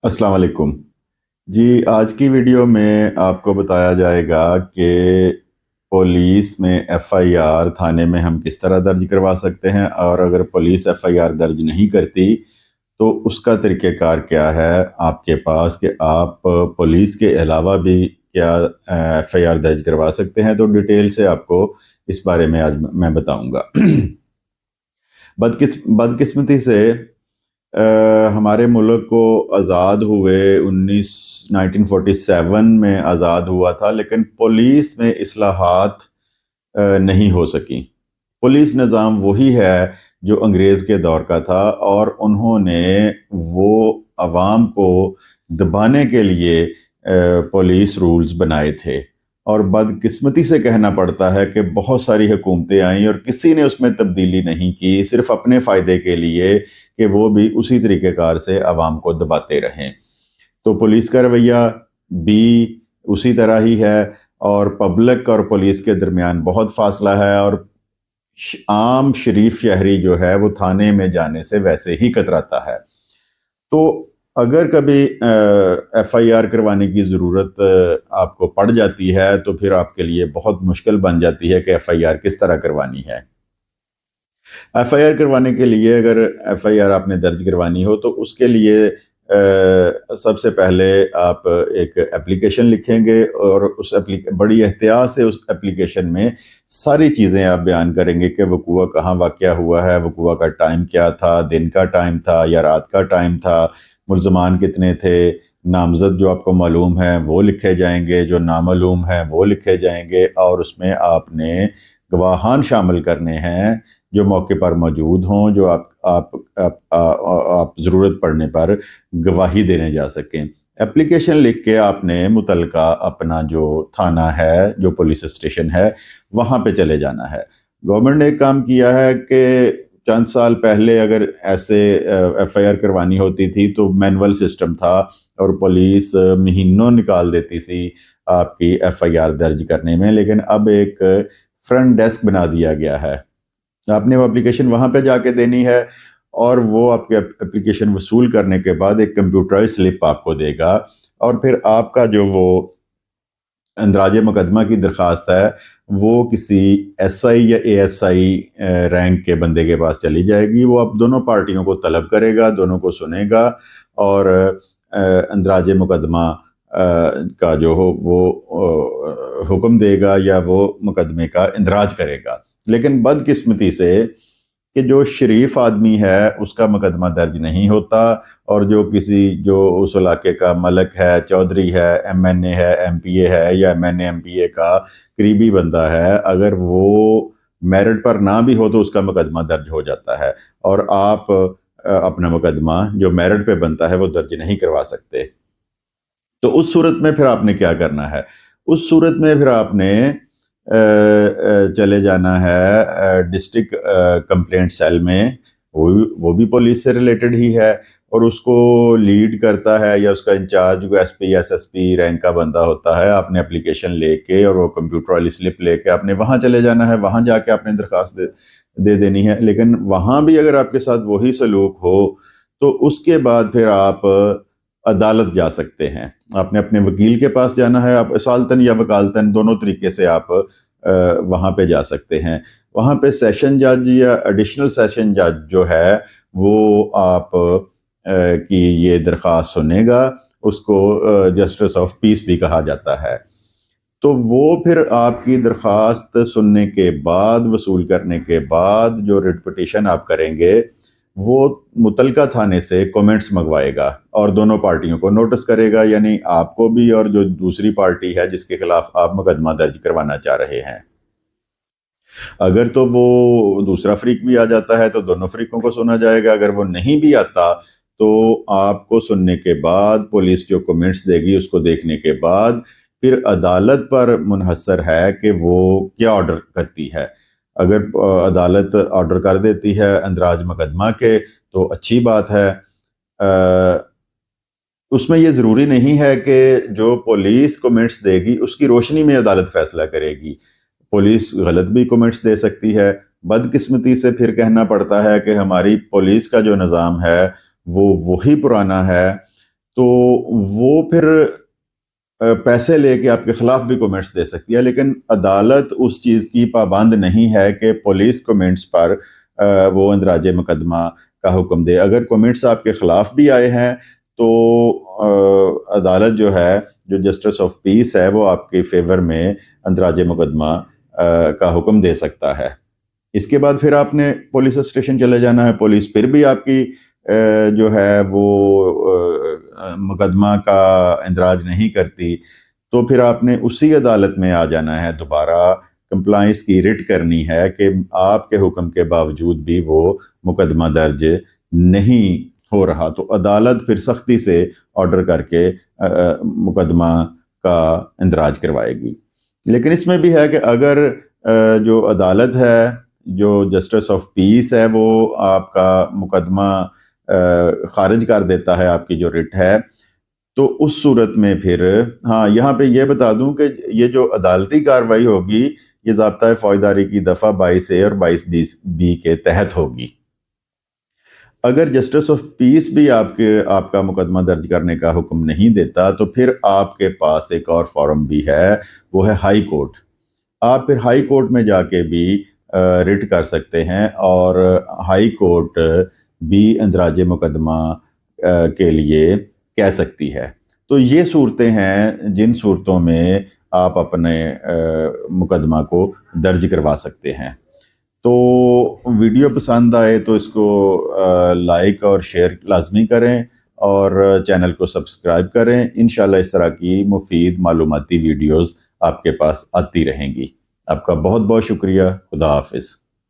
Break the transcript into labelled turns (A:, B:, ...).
A: अस्सलाम वालेकुम जी। आज की वीडियो में आपको बताया जाएगा कि पुलिस में एफआईआर थाने में हम किस तरह दर्ज करवा सकते हैं, और अगर पुलिस एफआईआर दर्ज नहीं करती तो उसका तरीक़ेकार क्या है आपके पास, कि आप पुलिस के अलावा भी क्या एफआईआर दर्ज करवा सकते हैं। तो डिटेल से आपको इस बारे में आज मैं बताऊंगा। बदकिस्मती से हमारे मुल्क को आज़ाद हुए 1947 में आज़ाद हुआ था, लेकिन पुलिस में इस्लाहात नहीं हो सकी। पुलिस निज़ाम वही है जो अंग्रेज़ के दौर का था, और उन्होंने वो अवाम को दबाने के लिए पुलिस रूल्स बनाए थे। और बदकिस्मती से कहना पड़ता है कि बहुत सारी हुकूमतें आईं और किसी ने उसमें तब्दीली नहीं की, सिर्फ अपने फ़ायदे के लिए, कि वो भी उसी तरीक़ेकार से अवाम को दबाते रहें। तो पुलिस का रवैया भी उसी तरह ही है, और पब्लिक और पुलिस के दरमियान बहुत फासला है, और आम शरीफ शहरी जो है वो थाने में जाने से वैसे ही कतराता है। तो अगर कभी एफआईआर करवाने की ज़रूरत आपको पड़ जाती है तो फिर आपके लिए बहुत मुश्किल बन जाती है कि एफआईआर किस तरह करवानी है। एफआईआर करवाने के लिए, अगर एफआईआर आपने दर्ज करवानी हो तो उसके लिए सबसे पहले आप एक एप्लीकेशन लिखेंगे, और उस बड़ी एहतियात से उस एप्लीकेशन में सारी चीज़ें आप बयान करेंगे कि वक़ूआ कहाँ वाक़या हुआ है, वक़ूआ का टाइम क्या था, दिन का टाइम था या रात का टाइम था, मुल्ज़मान कितने थे, नामज़द जो आपको मालूम है वो लिखे जाएंगे, जो नामालूम है वो लिखे जाएंगे, और उसमें आपने गवाहान शामिल करने हैं जो मौके पर मौजूद हों, जो आप ज़रूरत पड़ने पर गवाही देने जा सकें। एप्लीकेशन लिख के आपने मुतलका अपना जो थाना है, जो पुलिस स्टेशन है, वहाँ पे चले जाना है। गवर्नमेंट ने एक काम किया है कि चंद साल पहले अगर ऐसे एफआईआर करवानी होती थी तो मैनुअल सिस्टम था, और पुलिस महीनों निकाल देती थी आपकी एफआईआर दर्ज करने में, लेकिन अब एक फ्रंट डेस्क बना दिया गया है। आपने वो एप्लीकेशन वहाँ पे जाके देनी है, और वो आपके एप्लीकेशन वसूल करने के बाद एक कंप्यूटराइज स्लिप आपको देगा, और फिर आपका जो वो अंदराजे मुकदमा की दरख्वास्त है वो किसी एसआई या एएसआई रैंक के बंदे के पास चली जाएगी। वो अब दोनों पार्टियों को तलब करेगा, दोनों को सुनेगा, और अंदराजे मुकदमा का जो हो वो हुक्म देगा या वो मुकदमे का इंदराज करेगा। लेकिन बदकिस्मती से कि जो शरीफ आदमी है उसका मुकदमा दर्ज नहीं होता, और जो उस इलाके का मलक है, चौधरी है, एमएनए है, एमपीए है, या एमएनए एमपीए का करीबी बंदा है, अगर वो मेरिट पर ना भी हो तो उसका मुकदमा दर्ज हो जाता है, और आप अपना मुकदमा जो मेरिट पे बनता है वो दर्ज नहीं करवा सकते। तो उस सूरत में फिर आपने क्या करना है? उस सूरत में फिर आपने चले जाना है डिस्ट्रिक्ट कंप्लेंट सेल में। वो भी पुलिस से रिलेटेड ही है, और उसको लीड करता है या उसका इंचार्ज जो एसपी एसएसपी रैंक का बंदा होता है। आपने एप्लीकेशन लेके और वो कंप्यूटर वाली स्लिप लेके आपने वहाँ चले जाना है, वहाँ जाके आपने दरख्वास्त दे देनी है। लेकिन वहाँ भी अगर आपके साथ वही सलूक हो तो उसके बाद फिर आप अदालत जा सकते हैं। आपने अपने वकील के पास जाना है, आप असालतन या वकालतन दोनों तरीके से आप वहाँ पे जा सकते हैं। वहाँ पे सेशन जज या एडिशनल सेशन जज जो है वो आप की ये दरख्वास्त सुनेगा, उसको जस्टिस ऑफ पीस भी कहा जाता है। तो वो फिर आपकी दरख्वास्त सुनने के बाद, वसूल करने के बाद जो रिट पिटीशन आप करेंगे वो मुतलका थाने से कमेंट्स मंगवाएगा और दोनों पार्टियों को नोटिस करेगा, यानी आपको भी और जो दूसरी पार्टी है जिसके खिलाफ आप मुकदमा दर्ज करवाना चाह रहे हैं। अगर तो वो दूसरा फ्रीक भी आ जाता है तो दोनों फ्रीकों को सुना जाएगा। अगर वो नहीं भी आता तो आपको सुनने के बाद पुलिस जो कमेंट्स देगी उसको देखने के बाद फिर अदालत पर मुनहसर है कि वो क्या ऑर्डर करती है। अगर अदालत ऑर्डर कर देती है अंदराज मुकदमा के तो अच्छी बात है। उसमें ये ज़रूरी नहीं है कि जो पुलिस कमेंट्स देगी उसकी रोशनी में अदालत फैसला करेगी। पुलिस गलत भी कमेंट्स दे सकती है। बदकिस्मती से फिर कहना पड़ता है कि हमारी पुलिस का जो निज़ाम है वो वही पुराना है تو وہ پھر پیسے لے کے آپ کے خلاف بھی کومنٹس دے سکتی ہے، لیکن عدالت اس چیز کی پابند نہیں ہے کہ پولیس کومنٹس پر وہ اندراج مقدمہ کا حکم دے۔ اگر کومنٹس آپ کے خلاف بھی آئے ہیں تو عدالت جو ہے، جو جسٹس آف پیس ہے، وہ آپ کے فیور میں اندراج مقدمہ کا حکم دے سکتا ہے۔ اس کے بعد پھر آپ نے پولیس اسٹیشن چلے جانا ہے، پولیس پھر بھی آپ کی جو ہے وہ مقدمہ کا اندراج نہیں کرتی، تو پھر آپ نے اسی عدالت میں آ جانا ہے، دوبارہ کمپلائنس کی ریٹ کرنی ہے کہ آپ کے حکم کے باوجود بھی وہ مقدمہ درج نہیں ہو رہا، تو عدالت پھر سختی سے آرڈر کر کے مقدمہ کا اندراج کروائے گی۔ لیکن اس میں بھی ہے کہ اگر جو عدالت ہے، جو جسٹس آف پیس ہے، وہ آپ کا مقدمہ خارج کر دیتا ہے، آپ کی جو ریٹ ہے، تو اس صورت میں پھر ہاں یہاں پہ یہ بتا دوں کہ یہ جو عدالتی کارروائی ہوگی، یہ ضابطۂ فوجداری کی دفعہ 22A اور 22B کے تحت ہوگی۔ اگر جسٹس آف پیس بھی آپ کا مقدمہ درج کرنے کا حکم نہیں دیتا، تو پھر آپ کے پاس ایک اور فارم بھی ہے، وہ ہے ہائی کورٹ۔ آپ پھر ہائی کورٹ میں جا کے بھی ریٹ کر سکتے ہیں، اور ہائی کورٹ بھی اندراج مقدمہ کے لیے کہہ سکتی ہے۔ تو یہ صورتیں ہیں جن صورتوں میں آپ اپنے مقدمہ کو درج کروا سکتے ہیں۔ تو ویڈیو پسند آئے تو اس کو لائک اور شیئر لازمی کریں، اور چینل کو سبسکرائب کریں۔ انشاءاللہ اس طرح کی مفید معلوماتی ویڈیوز آپ کے پاس آتی رہیں گی۔ آپ کا بہت بہت شکریہ۔ خدا حافظ۔